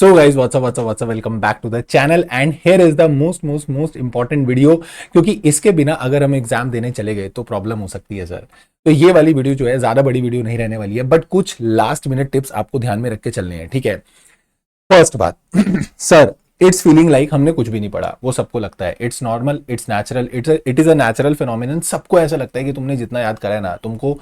So guys, what's up, welcome back to the channel and here is the most important video। क्योंकि इसके बिना अगर हम exam देने चले गए तो प्रॉब्लम हो सकती है सर। तो ये वाली वीडियो जो है ज्यादा बड़ी वीडियो नहीं रहने वाली है, बट कुछ लास्ट मिनट टिप्स आपको ध्यान में रख के चलने हैं, ठीक है। फर्स्ट बात सर, इट्स फीलिंग लाइक हमने कुछ भी नहीं पढ़ा, वो सबको लगता है। It's normal, it's natural, it is a natural phenomenon. सबको ऐसा लगता है कि तुमने जितना याद करा है ना, तुमको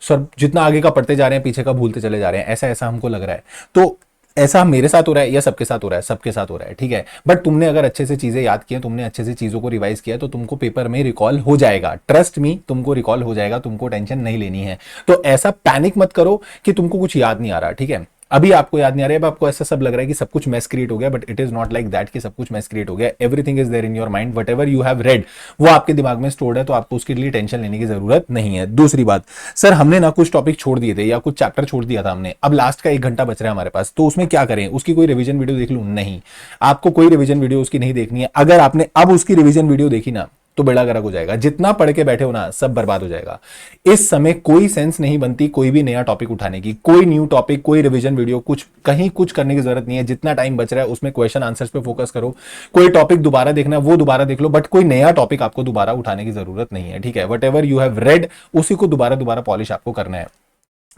सर जितना आगे का पढ़ते जा रहे हैं पीछे का भूलते चले जा रहे हैं, ऐसा ऐसा हमको लग रहा है। तो ऐसा मेरे साथ हो रहा है या सबके साथ हो रहा है? सबके साथ हो रहा है, ठीक है। बट तुमने अगर अच्छे से चीजें याद की हैं, तुमने अच्छे से चीजों को रिवाइज किया, तो तुमको पेपर में रिकॉल हो जाएगा। ट्रस्ट मी, तुमको रिकॉल हो जाएगा, तुमको टेंशन नहीं लेनी है। तो ऐसा पैनिक मत करो कि तुमको कुछ याद नहीं आ रहा, ठीक है। अभी आपको याद नहीं आ रहा है, अब आपको ऐसा सब लग रहा है कि सब कुछ मैस क्रिएट हो गया, but it is not like that कि सब कुछ मैस क्रिएट हो गया। Everything is there in your mind, whatever you have read वो आपके दिमाग में स्टोर्ड है, तो आपको उसके लिए टेंशन लेने की जरूरत नहीं है। दूसरी बात, सर हमने ना कुछ टॉपिक छोड़ दिए थे या कुछ चैप्टर छोड़ दिया था हमने, अब लास्ट का 1 घंटा बच रहा है हमारे पास, तो उसमें क्या करें? उसकी कोई रिवीजन वीडियो देख लूं? नहीं, आपको कोई रिवीजन वीडियो उसकी नहीं देखनी है। अगर आपने अब उसकी रिवीजन वीडियो देखी ना, तो बेड़ा गर्क हो जाएगा। जितना पढ़ के बैठे हो ना, सब बर्बाद हो जाएगा। इस समय कोई सेंस नहीं बनती कोई भी नया टॉपिक उठाने की, कोई न्यू टॉपिक, कोई रिवीजन वीडियो, कुछ कहीं कुछ करने की जरूरत नहीं है। जितना टाइम बच रहा है उसमें क्वेश्चन आंसर्स पे फोकस करो। कोई टॉपिक दोबारा देखना है वो दोबारा देख लो, बट कोई नया टॉपिक आपको दोबारा उठाने की जरूरत नहीं है, ठीक है। What ever you have red उसी को दोबारा दोबारा पॉलिश आपको करना है।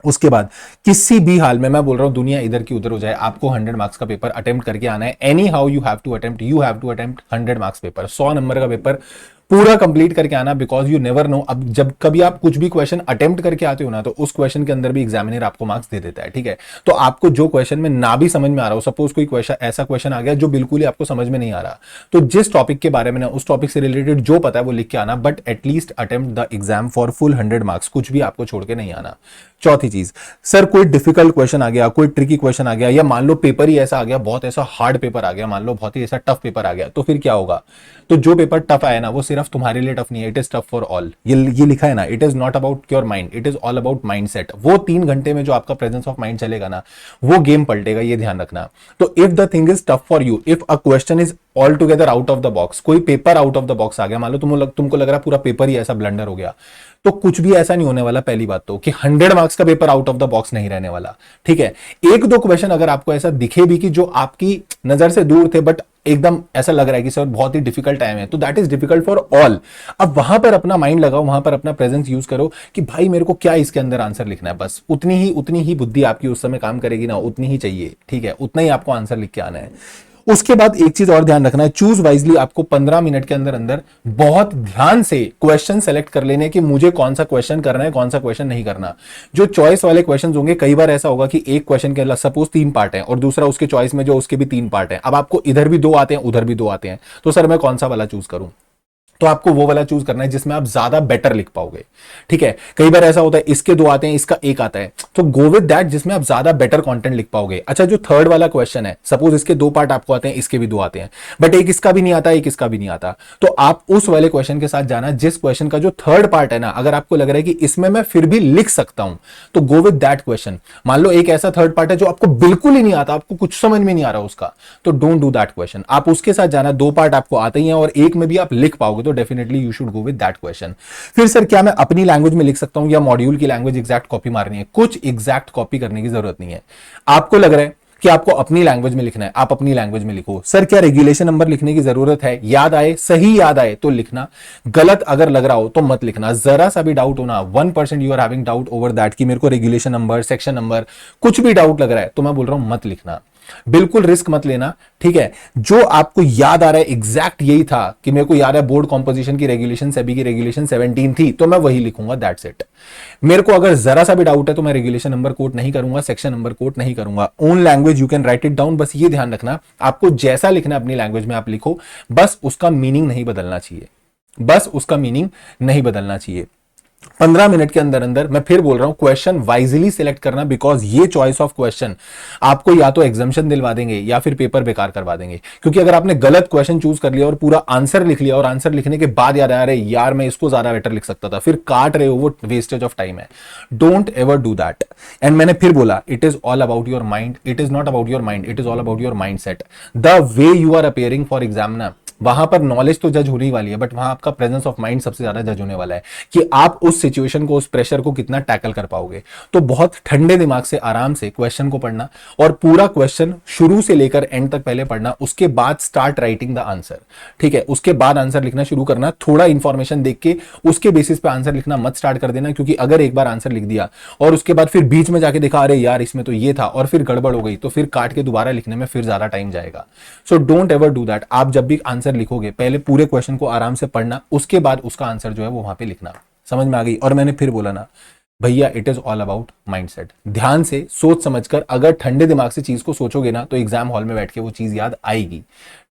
उसके बाद किसी भी हाल में, मैं बोल रहा हूं दुनिया इधर की उधर हो जाए, आपको 100 मार्क्स का पेपर अटेम्प्ट करके आना है। Anyhow you have to attempt, 100 marks paper, 100 नंबर का पेपर पूरा कंप्लीट करके आना। बिकॉज यू नेवर नो, अब जब कभी आप कुछ भी क्वेश्चन अटेम्प्ट करके आते हो ना, तो उस क्वेश्चन के अंदर भी एग्जामिनर आपको मार्क्स दे देता है, ठीक है। तो आपको जो क्वेश्चन में ना भी समझ में आ रहा हो, सपोज कोई क्वेश्चन ऐसा क्वेश्चन आ गया जो बिल्कुल ही आपको समझ में नहीं आ रहा, तो जिस टॉपिक के बारे में ना, उस टॉपिक से रिलेटेड जो पता है वो लिख के आना, but at least attempt the exam for full 100 marks, कुछ भी आपको छोड़ के नहीं आना। चौथी चीज, सर कोई डिफिकल्ट क्वेश्चन आ गया, कोई ट्रिकी क्वेश्चन आ गया, या मान लो पेपर ही ऐसा आ गया, बहुत ऐसा हार्ड पेपर आ गया, मान लो बहुत ही ऐसा टफ पेपर आ गया, तो फिर क्या होगा? तो जो पेपर टफ आया ना, वो सिर्फ तुम्हारे लिए टफ नहीं है, it is tough for all. ये लिखा है ना, it is not about your mind, it is all about mind set. वो 3 घंटे में जो आपका प्रेजेंस ऑफ माइंड चलेगा ना, वो गेम पलटेगा, ये ध्यान रखना। तो if the thing is tough for you, if a question is all together out of the box, कोई paper out of the box आ गया, मान लो तुमको लग रहा है पूरा पेपर ही ऐसा ब्लंडर हो गया, तो कुछ भी ऐसा नहीं होने वाला। पहली बात तो कि 100 मार्क्स का paper out of the box नहीं रहने वाला, ठीक है। एक दो क्वेश्चन अगर आपको ऐसा दिखे भी कि जो आपकी नजर से दूर थे, बट एकदम ऐसा लग रहा है कि सर बहुत ही डिफिकल्ट टाइम है, तो that is difficult for all. अब वहां पर अपना माइंड लगाओ, वहां पर अपना प्रेजेंस यूज करो कि भाई मेरे को क्या इसके अंदर आंसर लिखना है, बस उतनी ही बुद्धि आपकी उस समय काम करेगी ना, उतनी ही चाहिए, ठीक है। उतना ही आपको आंसर लिख के आना है। उसके बाद एक चीज और ध्यान रखना है, चूज वाइजली। आपको 15 मिनट के अंदर अंदर बहुत ध्यान से क्वेश्चन सेलेक्ट कर लेने कि मुझे कौन सा क्वेश्चन करना है, कौन सा क्वेश्चन नहीं करना। जो चॉइस वाले क्वेश्चन होंगे, कई बार ऐसा होगा कि एक क्वेश्चन के सपोज 3 पार्ट है और दूसरा उसके चॉइस में जो उसके भी 3 पार्ट है। अब आपको इधर भी 2 आते हैं, उधर भी 2 आते हैं, तो सर मैं कौन सा वाला चूज करूं? तो आपको वो वाला चूज करना है जिसमें आप ज्यादा बेटर लिख पाओगे, ठीक है। कई बार ऐसा होता है इसके 2 आते हैं, इसका 1 आता है, तो गो विद दैट जिसमें आप ज्यादा बेटर कंटेंट लिख पाओगे। अच्छा, जो थर्ड वाला क्वेश्चन है, सपोज इसके 2 पार्ट आपको आते हैं, इसके भी 2 आते हैं, बट एक इसका भी नहीं आता, एक इसका भी नहीं आता, तो आप उस वाले क्वेश्चन के साथ जाना जिस क्वेश्चन का जो थर्ड पार्ट है ना, अगर आपको लग रहा है कि इसमें मैं फिर भी लिख सकता हूं, तो गो विद दैट क्वेश्चन। मान लो एक ऐसा थर्ड पार्ट है जो आपको बिल्कुल ही नहीं आता, आपको कुछ समझ में नहीं आ रहा उसका, तो डोंट डू दैट क्वेश्चन। आप उसके साथ जाना, 2 पार्ट आपको आते ही हैं और एक में भी आप लिख पाओगे, तो definitely you should go with that question. फिर सर क्या मैं अपनी लैंग्वेज में लिख सकता हूं या मॉड्यूल की लैंग्वेज एग्जैक्ट कॉपी मारनी है? कुछ एग्जैक्ट कॉपी करने की जरूरत नहीं है। आपको लग रहा है कि आपको अपनी लैंग्वेज में लिखना है, आप अपनी लैंग्वेज में लिखो। सर क्या रेगुलेशन नंबर लिखने की जरूरत है? याद आए, सही याद आए तो लिखना, गलत अगर लग रहा हो तो मत लिखना। जरा सा भी डाउट होना, 1% you are having doubt over that कि मेरे को रेगुलेशन नंबर, सेक्शन नंबर, कुछ भी डाउट लग रहा है, तो मैं बोल रहा हूं मत लिखना, बिल्कुल रिस्क मत लेना, ठीक है। जो आपको याद आ रहा है एग्जैक्ट यही था कि मेरे को याद है बोर्ड कॉम्पोजिशन की रेगुलेशन, सेबी की रेगुलेशन 17 थी, तो मैं वही लिखूंगा, दैट्स इट। मेरे को अगर जरा सा भी डाउट है तो मैं रेगुलेशन नंबर कोट नहीं करूंगा, सेक्शन नंबर कोट नहीं करूंगा। Own language you can write it down, बस ये ध्यान रखना, आपको जैसा लिखना है अपनी लैंग्वेज में आप लिखो, बस उसका मीनिंग नहीं बदलना चाहिए, बस उसका मीनिंग नहीं बदलना चाहिए। 15 मिनट के अंदर अंदर, मैं फिर बोल रहा हूं, क्वेश्चन वाइजली सिलेक्ट करना, बिकॉज ये चॉइस ऑफ क्वेश्चन आपको या तो एग्जाम्शन दिलवा देंगे या फिर पेपर बेकार करवा देंगे। क्योंकि अगर आपने गलत क्वेश्चन चूज कर लिया और पूरा आंसर लिख लिया और आंसर लिखने के बाद याद आ रहा है यार मैं इसको ज्यादा बेटर लिख सकता था, फिर काट रहे हो, वो वेस्टेज ऑफ टाइम है। Don't ever do that. And मैंने फिर बोला, it is all about your mind, it is not about your mind, it is all about your mindset. The way you are appearing for exam ना, वहां पर knowledge तो जज होने ही वाली है, बट वहां आपका प्रेजेंस ऑफ माइंड सबसे ज्यादा जज होने वाला है कि आप उस सिचुएशन को, उस प्रेशर को कितना टैकल कर पाओगे। तो बहुत ठंडे दिमाग से आराम से क्वेश्चन को पढ़ना और पूरा क्वेश्चन शुरू से लेकर एंड तक पहले पढ़ना, उसके बाद स्टार्ट राइटिंग द आंसर। ठीक है, उसके बाद आंसर लिखना शुरू करना। थोड़ा इंफॉर्मेशन देख के उसके बेसिस पे आंसर लिखना मत स्टार्ट कर देना, क्योंकि अगर एक बार आंसर लिख दिया और उसके बाद फिर बीच में जाके देखा अरे यार इसमें तो ये था और फिर गड़बड़ हो गई, तो फिर काट के दोबारा लिखने में फिर ज्यादा टाइम जाएगा। So don't ever do that. आप जब भी आंसर लिखोगे पहले पूरे क्वेश्चन को आराम से पढ़ना, उसके बाद उसका आंसर जो है वो वहां पे लिखना। समझ में आ गई? और मैंने फिर बोला ना भैया, it is all about mindset. ध्यान से सोच समझकर अगर ठंडे दिमाग से चीज को सोचोगे ना तो एग्जाम हॉल में बैठ के वो चीज याद आएगी।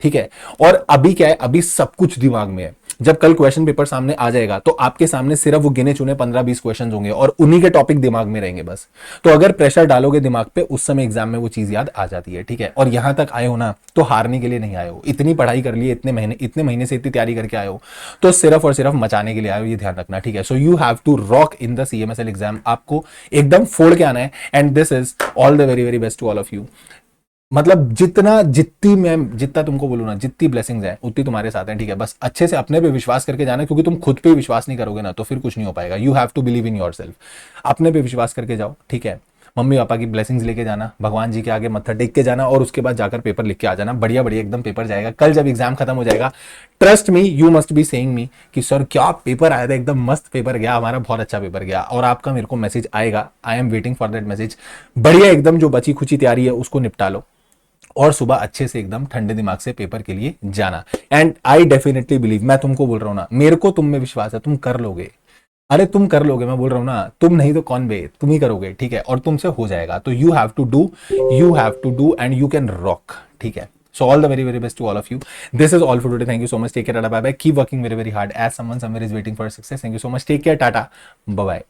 ठीक है, और अभी क्या है, अभी सब कुछ दिमाग में है। जब कल क्वेश्चन पेपर सामने आ जाएगा तो आपके सामने सिर्फ वो गिने चुने 15-20 क्वेश्चन होंगे और उन्हीं के टॉपिक दिमाग में रहेंगे बस। तो अगर प्रेशर डालोगे दिमाग पे, उस समय एग्जाम में वो चीज याद आ जाती है। ठीक है, और यहां तक आए हो ना तो हारने के लिए नहीं आए हो। इतनी पढ़ाई कर ली, इतने महीने से इतनी तैयारी करके आए हो, तो सिर्फ और सिर्फ मचाने के लिए आए हो, ये ध्यान रखना। ठीक है, so you have to rock in the CMSL exam. आपको एकदम फोड़ के आना है, and this is all the very very best to all of you. मतलब जितना तुमको बोलूँ ना, जितनी ब्लेसिंग्स हैं उतनी तुम्हारे साथ हैं। ठीक है, बस अच्छे से अपने पे विश्वास करके जाना, क्योंकि तुम खुद पे विश्वास नहीं करोगे ना तो फिर कुछ नहीं हो पाएगा। You have to believe in yourself. अपने पे विश्वास करके जाओ। ठीक है, मम्मी पापा की ब्लेसिंग्स लेके जाना, भगवान जी के आगे मत्था टेक के जाना, और उसके बाद जाकर पेपर लिख के आ जाना। बढ़िया बढ़िया एकदम पेपर जाएगा। कल जब एग्जाम खत्म हो जाएगा, trust me, you must be saying me कि सर क्या पेपर आया था, एकदम मस्त पेपर गया हमारा, बहुत अच्छा पेपर गया। और आपका मेरे को मैसेज आएगा, I am waiting for that message. बढ़िया एकदम जो बची खुची तैयारी है उसको निपटा लो और सुबह अच्छे से एकदम ठंडे दिमाग से पेपर के लिए जाना। एंड आई डेफिनेटली बिलीव, मैं तुमको बोल रहा हूं ना, मेरे को तुम में विश्वास है, तुम कर लोगे। अरे तुम कर लोगे, मैं बोल रहा हूं ना, तुम नहीं तो कौन बे, तुम ही करोगे। ठीक है, और तुमसे हो जाएगा। तो you have to do and you can rock. ठीक है, so all the very very best to all of you. This is all for today. Thank you so much. Take care. Tata. Bye bye. Keep working very very hard as someone somewhere is waiting for success. Thank you so much. Take care. Tata. Bye bye.